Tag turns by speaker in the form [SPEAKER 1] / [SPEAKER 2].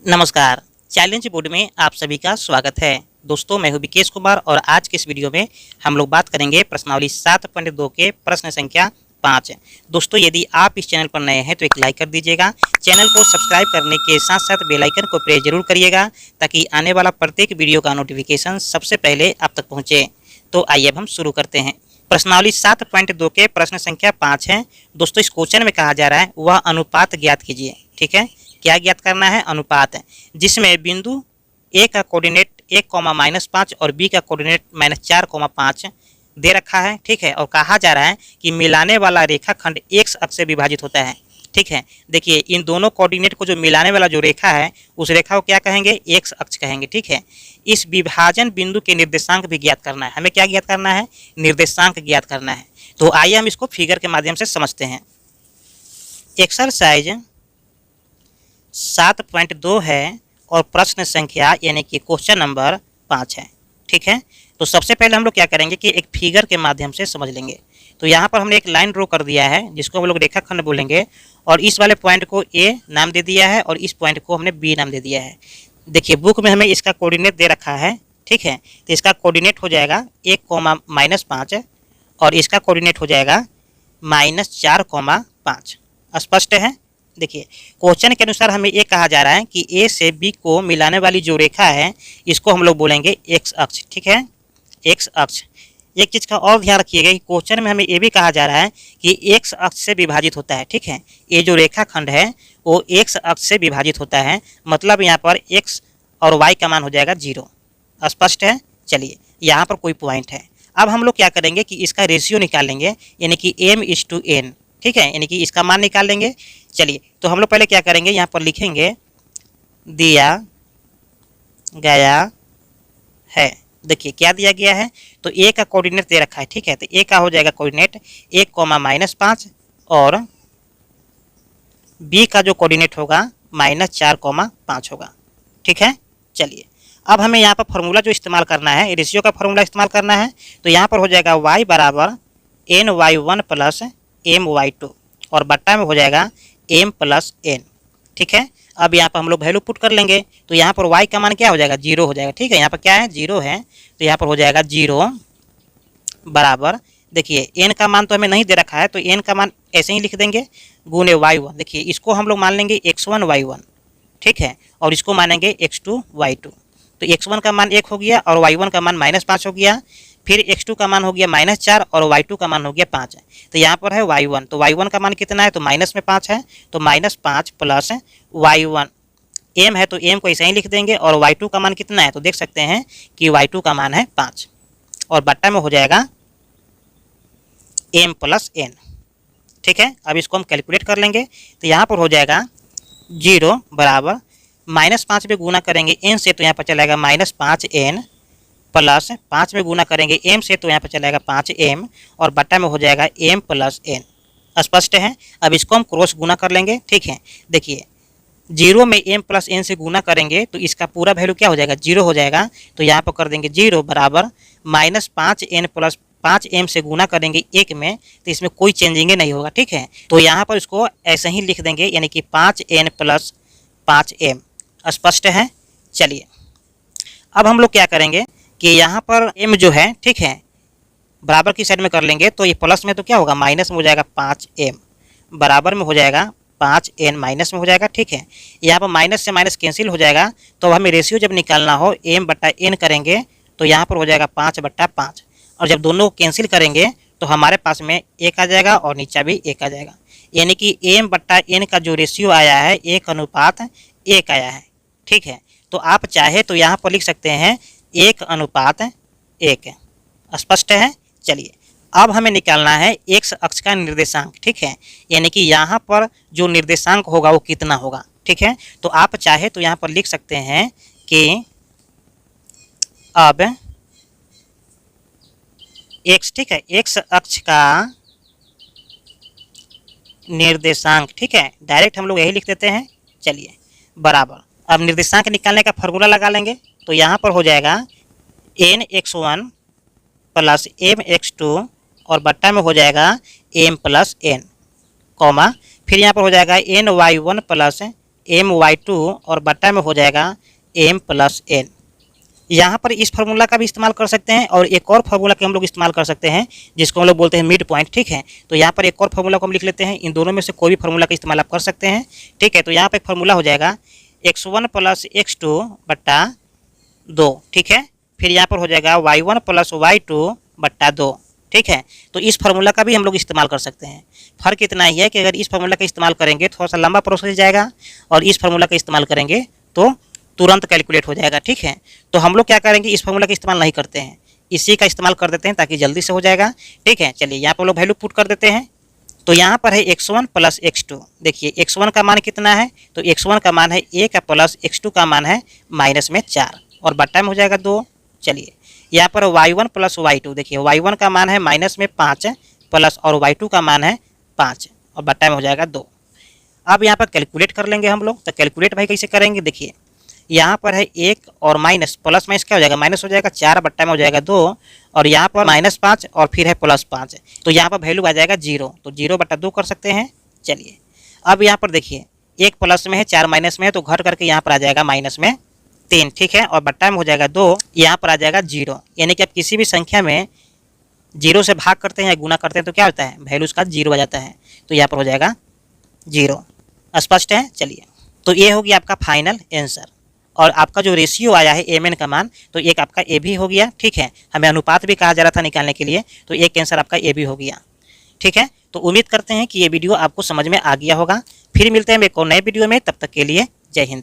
[SPEAKER 1] नमस्कार। Challenge board में आप सभी का स्वागत है। दोस्तों, मैं हूं विकेश कुमार और आज के इस वीडियो में हम लोग बात करेंगे प्रश्नावली 7.2 के प्रश्न संख्या 5। दोस्तों, यदि आप इस चैनल पर नए हैं तो एक लाइक कर दीजिएगा। चैनल को सब्सक्राइब करने के साथ साथ बेल आइकन को प्रेस जरूर करिएगा ताकि आने वाला प्रत्येक वीडियो का नोटिफिकेशन सबसे पहले आप तक पहुँचे। तो आइए अब हम शुरू करते हैं। प्रश्नावली 7.2 के प्रश्न संख्या 5 है। दोस्तों, इस क्वेश्चन में कहा जा रहा है वह अनुपात ज्ञात कीजिए। ठीक है, क्या ज्ञात करना है? अनुपात है जिसमें बिंदु ए का कोऑर्डिनेट 1, -5 और बी का कोऑर्डिनेट -4, 5 दे रखा है। ठीक है, और कहा जा रहा है कि मिलाने वाला रेखाखंड एक्स अक्ष से विभाजित होता है। ठीक है, देखिए इन दोनों कोऑर्डिनेट को जो मिलाने वाला जो रेखा है उस रेखा को क्या कहेंगे? एक्स अक्ष कहेंगे। ठीक है, इस विभाजन बिंदु के निर्देशांक भी ज्ञात करना है। हमें क्या ज्ञात करना है? निर्देशांक ज्ञात करना है। तो आइए हम इसको फिगर के माध्यम से समझते हैं। एक्सरसाइज 7.2 है और प्रश्न संख्या यानी कि क्वेश्चन नंबर 5 है। ठीक है, तो सबसे पहले हम लोग क्या करेंगे कि एक फिगर के माध्यम से समझ लेंगे। तो यहाँ पर हमने एक लाइन ड्रॉ कर दिया है जिसको हम लोग रेखाखंड बोलेंगे और इस वाले पॉइंट को ए नाम दे दिया है और इस पॉइंट को हमने बी नाम दे दिया है। देखिए बुक में हमें इसका कोऑर्डिनेट दे रखा है। ठीक है, तो इसका कोऑर्डिनेट हो जाएगा 1, -5 और इसका कोऑर्डिनेट हो जाएगा -4, 5। स्पष्ट है? देखिए क्वेश्चन के अनुसार हमें ये कहा जा रहा है कि ए से बी को मिलाने वाली जो रेखा है इसको हम लोग बोलेंगे एक्स अक्ष। ठीक है, एक्स अक्ष। एक चीज़ का और ध्यान रखिएगा कि क्वेश्चन में हमें ये भी कहा जा रहा है कि एक्स अक्ष से विभाजित होता है। ठीक है, ये जो रेखाखंड है वो एक्स अक्ष से विभाजित होता है, मतलब यहाँ पर एक्स और वाई का मान हो जाएगा 0। स्पष्ट है? चलिए यहाँ पर कोई पॉइंट है। अब हम लोग क्या करेंगे कि इसका रेशियो निकालेंगे यानी कि m/n। ठीक है, यानी कि इसका मान निकाल लेंगे। चलिए तो हम लोग पहले क्या करेंगे, यहाँ पर लिखेंगे दिया गया है। देखिए क्या दिया गया है, तो ए का कोऑर्डिनेट दे रखा है। ठीक है, तो ए का हो जाएगा कोऑर्डिनेट 1, -5 और बी का जो कोऑर्डिनेट होगा -4, 5 होगा। ठीक है, चलिए अब हमें यहाँ पर फॉर्मूला जो इस्तेमाल करना है, रेशियो का फॉर्मूला इस्तेमाल करना है। तो यहाँ पर हो जाएगा y बराबर ny1 + my2 और बट्टा में हो जाएगा m + n। ठीक है, अब यहाँ पर हम लोग वैल्यू पुट कर लेंगे। तो यहाँ पर y का मान क्या हो जाएगा? 0 हो जाएगा। ठीक है, यहाँ पर क्या है? 0 है, तो यहाँ पर हो जाएगा 0 बराबर। देखिए n का मान तो हमें नहीं दे रखा है तो n का मान ऐसे ही लिख देंगे गुने y1। देखिए इसको हम लोग मान लेंगे x1 y1। ठीक है, और इसको मानेंगे x2 y2। तो x1 का मान 1 हो गया और y1 का मान -5 हो गया। फिर x2 का मान हो गया -4 और y2 का मान हो गया 5। तो यहाँ पर है y1, तो y1 का मान कितना है? तो माइनस में 5 है, तो -5 + y1 m है तो m को ऐसे ही लिख देंगे। और y2 का मान कितना है? तो देख सकते हैं कि y2 का मान है 5 और बट्टा में हो जाएगा m + n। ठीक है, अब इसको हम कैलकुलेट कर लेंगे। तो यहाँ पर हो जाएगा 0 बराबर -5 में गुना करेंगे n से तो यहाँ पर चलेगा -5n + 5 में गुना करेंगे m से तो यहाँ पर चलेगा 5m और बट्टा में हो जाएगा m + n। स्पष्ट है? अब इसको हम क्रॉस गुना कर लेंगे। ठीक है, देखिए 0 में m + n से गुना करेंगे तो इसका पूरा वैल्यू क्या हो जाएगा? 0 हो जाएगा। तो यहाँ पर कर देंगे 0 बराबर -5n + 5m से गुना करेंगे 1 में, तो इसमें कोई चेंजिंग नहीं होगा। ठीक है, तो यहाँ पर इसको ऐसे ही लिख देंगे यानी कि 5n + 5m। स्पष्ट है? चलिए अब हम लोग क्या करेंगे कि यहाँ पर m जो है, ठीक है, बराबर की साइड में कर लेंगे तो ये प्लस में तो क्या होगा? माइनस में हो जाएगा 5m, बराबर में हो जाएगा 5n, माइनस में हो जाएगा। ठीक है, यहाँ पर माइनस से माइनस कैंसिल हो जाएगा। तो हमें रेशियो जब निकालना हो m/n करेंगे तो यहाँ पर हो जाएगा 5/5 और जब दोनों को कैंसिल करेंगे तो हमारे पास में 1 आ जाएगा और नीचा भी 1 आ जाएगा। यानी कि m/n का जो रेशियो आया है 1:1 आया है। ठीक है, तो आप चाहे तो यहाँ पर लिख सकते हैं 1:1। स्पष्ट है? चलिए अब हमें निकालना है एक्स अक्ष का निर्देशांक। ठीक है, यानी कि यहाँ पर जो निर्देशांक होगा वो कितना होगा। ठीक है, तो आप चाहे तो यहाँ पर लिख सकते हैं कि अब एक्स, ठीक है, एक्स अक्ष का निर्देशांक। ठीक है, डायरेक्ट हम लोग यही लिख देते हैं। चलिए बराबर, अब निर्देशांक निकालने का फॉर्मूला लगा लेंगे। तो यहाँ पर हो जाएगा nx1 + mx2 और बट्टा में हो जाएगा m + n, कॉमा फिर यहाँ पर हो जाएगा ny1 + my2 और बट्टा में हो जाएगा m प्लस n। यहाँ पर इस फार्मूला का भी इस्तेमाल कर सकते हैं और एक और फार्मूला के हम लोग इस्तेमाल कर सकते हैं जिसको हम लोग बोलते हैं मिड पॉइंट, ठीक है। तो यहाँ पर एक और फार्मूला को हम लिख लेते हैं, इन दोनों में से कोई भी फार्मूला का इस्तेमाल आप कर सकते हैं, ठीक है। तो यहाँ पर एक फार्मूला हो जाएगा x1 प्लस x2 बट्टा 2, ठीक है। फिर यहाँ पर हो जाएगा y1 प्लस y2 बट्टा 2, ठीक है। तो इस फार्मूला का भी हम लोग इस्तेमाल कर सकते हैं। फ़र्क इतना ही है कि अगर इस फार्मूला का इस्तेमाल करेंगे थोड़ा सा लंबा प्रोसेस जाएगा और इस फार्मूला का इस्तेमाल करेंगे तो तुरंत कैलकुलेट हो जाएगा, ठीक है। तो हम लोग क्या करेंगे, इस फार्मूला का इस्तेमाल नहीं करते हैं, इसी का इस्तेमाल कर देते हैं ताकि जल्दी से हो जाएगा, ठीक है। चलिए यहाँ पर हम लोग वैल्यू पुट कर देते हैं। तो यहाँ पर है x1 प्लस x2। देखिए x1 का मान कितना है, तो x1 का मान है 1 प्लस x2 का मान है माइनस में 4 और बट्टा में हो जाएगा 2। चलिए यहाँ पर y1 प्लस y2, देखिए y1 का मान है माइनस में 5 प्लस और y2 का मान है 5 और बट्टा में हो जाएगा 2। अब यहाँ पर कैलकुलेट कर लेंगे हम लोग। तो कैलकुलेट भाई कैसे करेंगे, देखिए यहाँ पर है 1 और माइनस प्लस माइनस क्या हो जाएगा, माइनस हो जाएगा 4 बट्टा में हो जाएगा 2 और यहाँ पर -5 और फिर है +5, तो यहाँ पर वैल्यू आ जाएगा 0, तो 0 बट्टा 2 कर सकते हैं। चलिए अब यहाँ पर देखिए 1 प्लस में है 4 माइनस में है, तो घट करके यहाँ पर आ जाएगा माइनस में 3, ठीक है। और बट्टा में हो जाएगा 2, यहाँ पर आ जाएगा 0। यानी कि आप किसी भी संख्या में 0 से भाग करते हैं या गुना करते हैं तो क्या होता है, वैल्यू उसका 0 आ जाता है। तो यहाँ पर हो जाएगा 0। स्पष्ट है। चलिए तो ये होगी आपका फाइनल आंसर और आपका जो रेशियो आया है mn का मान, तो एक आपका ए भी हो गया, ठीक है। हमें अनुपात भी कहा जा रहा था निकालने के लिए, तो एक आंसर आपका ए भी हो गया, ठीक है। तो उम्मीद करते हैं कि ये वीडियो आपको समझ में आ गया होगा। फिर मिलते हैं एक और नए वीडियो में, तब तक के लिए जय हिंद।